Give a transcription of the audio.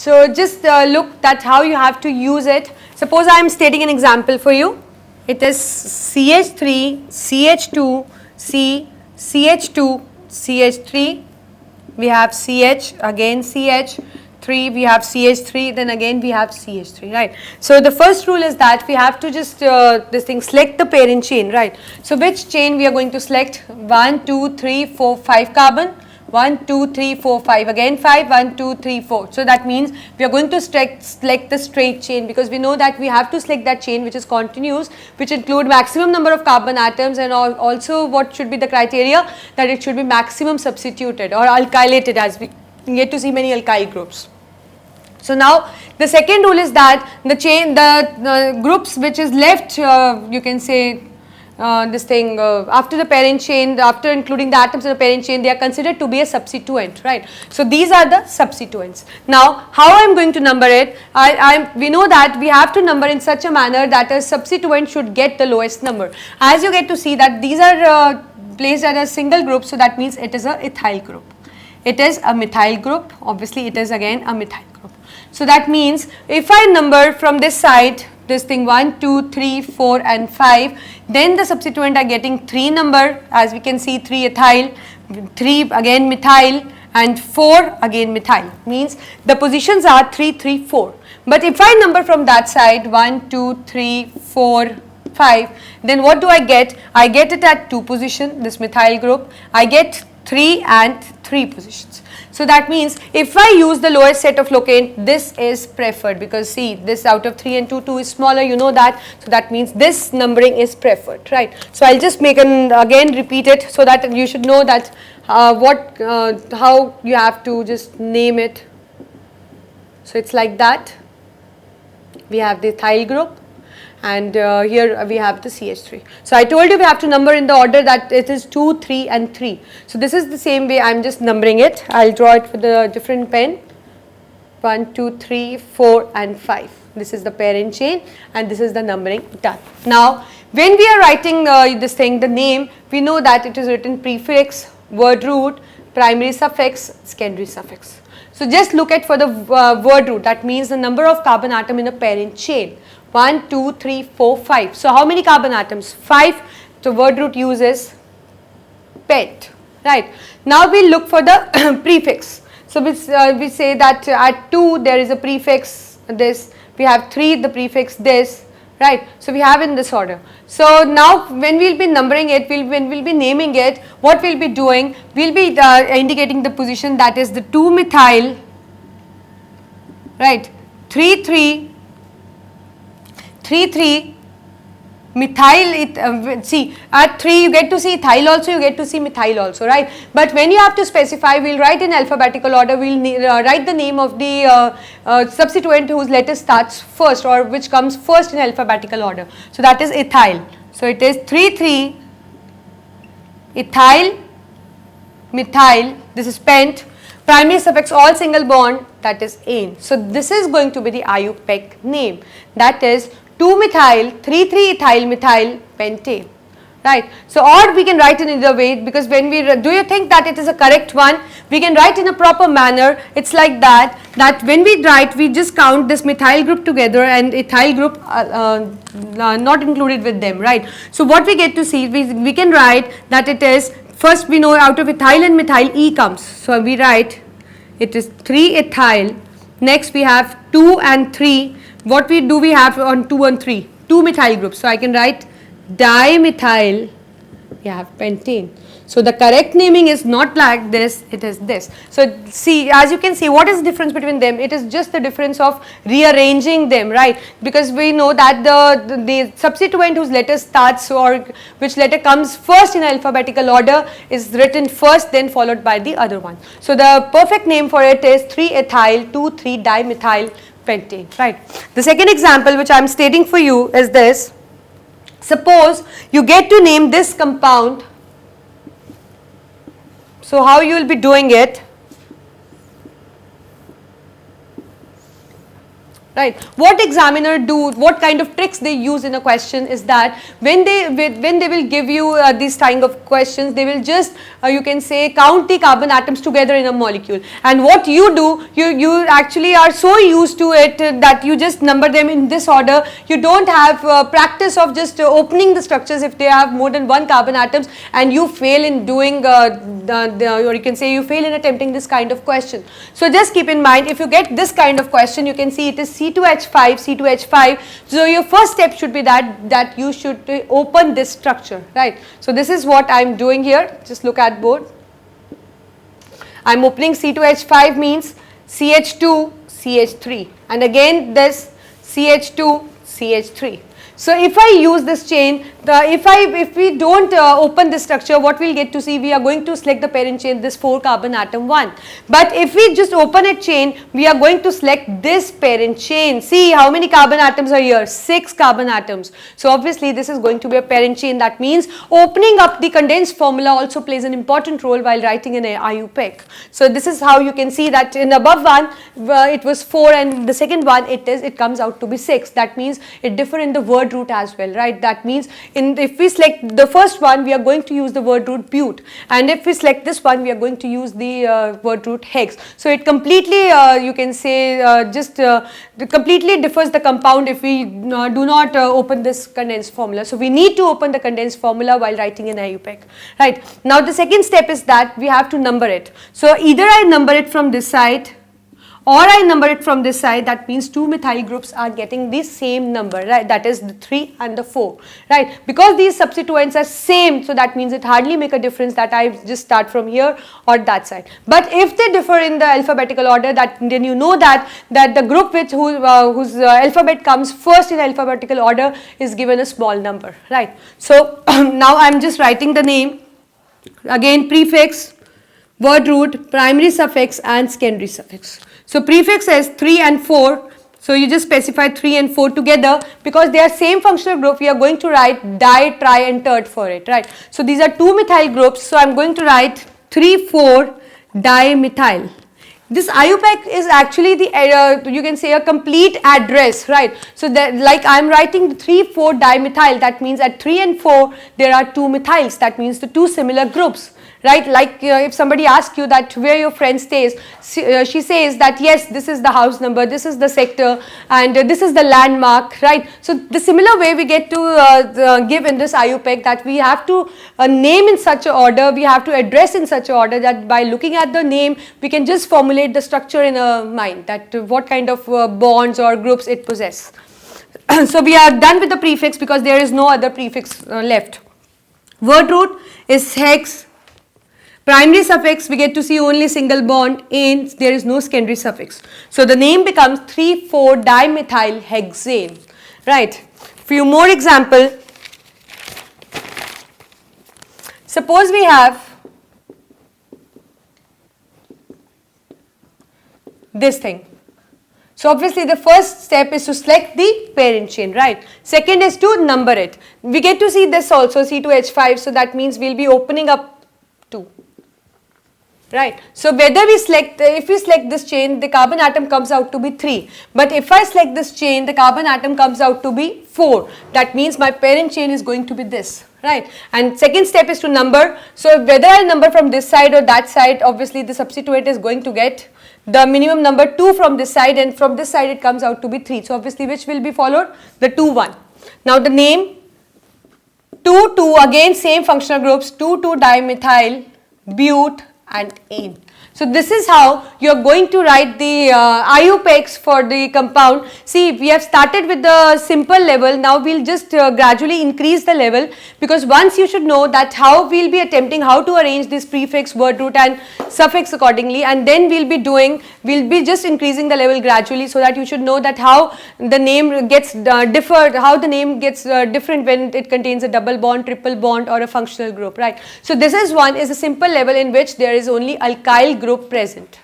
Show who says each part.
Speaker 1: So just look at how you have to use it. Suppose I am stating an example for you. It is CH3, CH2, C, CH2, CH3. We have CH, again CH3, we have CH3, then again we have CH3, right? So the first rule is that we have to just select the parent chain, right? So which chain we are going to select? 1, 2, 3, 4, 5 carbon. 1, 2, 3, 4, 5, again 5, 1, 2, 3, 4. So that means we are going to select the straight chain, because we know that we have to select that chain which is continuous, which include maximum number of carbon atoms, and also what should be the criteria, that it should be maximum substituted or alkylated, as we get to see many alkyl groups. So now the second rule is that the groups which is left, you can say after the parent chain, after including the atoms in the parent chain, they are considered to be a substituent, right? So these are the substituents. Now how I am going to number it? We know that we have to number in such a manner that a substituent should get the lowest number. As you get to see that these are placed as a single group, so that means it is a ethyl group. It is a methyl group, obviously it is again a methyl group. So that means if I number from this side, this thing 1, 2, 3, 4 and 5, then the substituent are getting 3 number, as we can see 3 ethyl, 3 again methyl and 4 again methyl, means the positions are 3, 3, 4. But if I number from that side 1, 2, 3, 4, 5, then what do I get? I get it at 2 position, this methyl group, I get 3 and 3 positions. So that means if I use the lowest set of locant, this is preferred, because see this out of 3 and 2, 2 is smaller, you know that. So that means this numbering is preferred, right? So I'll just make again repeat it, so that you should know that how you have to just name it. So it's like that. We have the ethyl group, and here we have the CH3. So I told you we have to number in the order that it is 2, 3 and 3. So this is the same way I am just numbering it. I will draw it with a different pen. 1, 2, 3, 4 and 5. This is the parent chain, and this is the numbering done. Now when we are writing the name, we know that it is written prefix, word root, primary suffix, secondary suffix. So just look at for the word root, that means the number of carbon atom in a parent chain. 1, 2, 3, 4, 5. So how many carbon atoms? 5. So word root uses pent, right? Now we look for the prefix. So we say that at 2 there is a prefix this, we have 3 the prefix this, right? So we have in this order. So now when we will be numbering it, when we will be naming it, what we will be doing, we will be indicating the position, that is the 2 methyl, right, 3, 3, 3, 3 methyl, see at 3 you get to see ethyl also, you get to see methyl also, right? But when you have to specify, we will write in alphabetical order, we will write the name of the substituent whose letter starts first, or which comes first in alphabetical order. So that is ethyl. So it is 3, 3 ethyl, methyl, this is pent, primary suffix all single bond, that is ane. So this is going to be the IUPAC name, that is 2 methyl, 3, 3 ethyl methyl pentane, right? So or we can write in either way, because when we do you think that it is a correct one, we can write in a proper manner. It's like that when we write, we just count this methyl group together and ethyl group not included with them, right? So what we get to see, we can write that it is, first we know out of ethyl and methyl E comes, so we write it is 3 ethyl, next we have 2 and 3. What we do, we have on 2 and 3, 2 methyl groups. So I can write dimethyl, we have pentane. So the correct naming is not like this, it is this. So see, as you can see, what is the difference between them? It is just the difference of rearranging them, right? Because we know that the substituent whose letter starts, or which letter comes first in alphabetical order, is written first, then followed by the other one. So the perfect name for it is 3 ethyl, 2, 3 dimethyl pentane, right? The second example which I am stating for you is this. Suppose you get to name this compound. So how you will be doing it? Right. What examiner do, what kind of tricks they use in a question is that when they will give you these kind of questions, they will just you can say count the carbon atoms together in a molecule, and what you do, you actually are so used to it that you just number them in this order. You don't have practice of just opening the structures if they have more than one carbon atoms, and you fail in doing or you can say you fail in attempting this kind of question. So just keep in mind, if you get this kind of question, you can see it is C2H5, C2H5. So your first step should be that you should open this structure, right? So this is what I am doing here. Just look at board. I am opening C2H5 means CH2, CH3, and again this CH2, CH3. So if I use this chain, if we don't open this structure, what we'll get to see, we are going to select the parent chain, this 4 carbon atom 1. But if we just open a chain, we are going to select this parent chain. See how many carbon atoms are here? 6 carbon atoms. So obviously this is going to be a parent chain. That means opening up the condensed formula also plays an important role while writing in an IUPAC. So this is how you can see that in the above one it was 4, and the second one it comes out to be 6. That means it differ in the word root as well, right? That means if we select the first one, we are going to use the word root but, and if we select this one, we are going to use the word root hex. So it completely you can say completely differs the compound if we do not open this condensed formula. So we need to open the condensed formula while writing in IUPAC, right? Now the second step is that we have to number it. So either I number it from this side or I number it from this side. That means 2 methyl groups are getting the same number, right? That is the 3 and the 4, right? Because these substituents are same, so that means it hardly make a difference that I just start from here or that side. But if they differ in the alphabetical order, then you know that the group whose alphabet comes first in alphabetical order is given a small number, right? So now I am just writing the name, again prefix, word root, primary suffix and secondary suffix. So prefix is 3 and 4. So you just specify 3 and 4 together because they are same functional group. We are going to write di, tri and tert for it, right? So these are 2 methyl groups. So I am going to write 3,4 dimethyl. This IUPAC is actually the you can say a complete address, right? So that like I am writing 3,4 dimethyl. That means at 3 and 4 there are 2 methyls. That means the 2 similar groups. Right, like if somebody asks you that where your friend stays, she says that yes, this is the house number, this is the sector, and this is the landmark, right? So the similar way we get to give in this IUPAC that we have to name in such a order, we have to address in such a order that by looking at the name, we can just formulate the structure in our mind that what kind of bonds or groups it possesses. So we are done with the prefix because there is no other prefix left. Word root is hex. Primary suffix, we get to see only single bond, ane, there is no secondary suffix. So the name becomes 3,4 dimethyl hexane, right? Few more example. Suppose we have this thing. So obviously the first step is to select the parent chain, right? Second is to number it. We get to see this also, C2H5, so that means we'll be opening up 2. Right. So whether we select, if we select this chain, the carbon atom comes out to be 3. But if I select this chain, the carbon atom comes out to be 4. That means my parent chain is going to be this. Right. And second step is to number. So whether I number from this side or that side, obviously the substituent is going to get the minimum number 2 from this side, and from this side it comes out to be 3. So obviously which will be followed? The 2, 1. Now the name 2, 2, again same functional groups, 2, 2 dimethyl, but and ane. So this is how you are going to write the IUPACs for the compound. See, we have started with the simple level. Now we will just gradually increase the level, because once you should know that how we will be attempting how to arrange this prefix, word root and suffix accordingly, and then we will be just increasing the level gradually, so that you should know that how the name gets different when it contains a double bond, triple bond or a functional group, right? So this is a simple level in which there is only alkyl group present.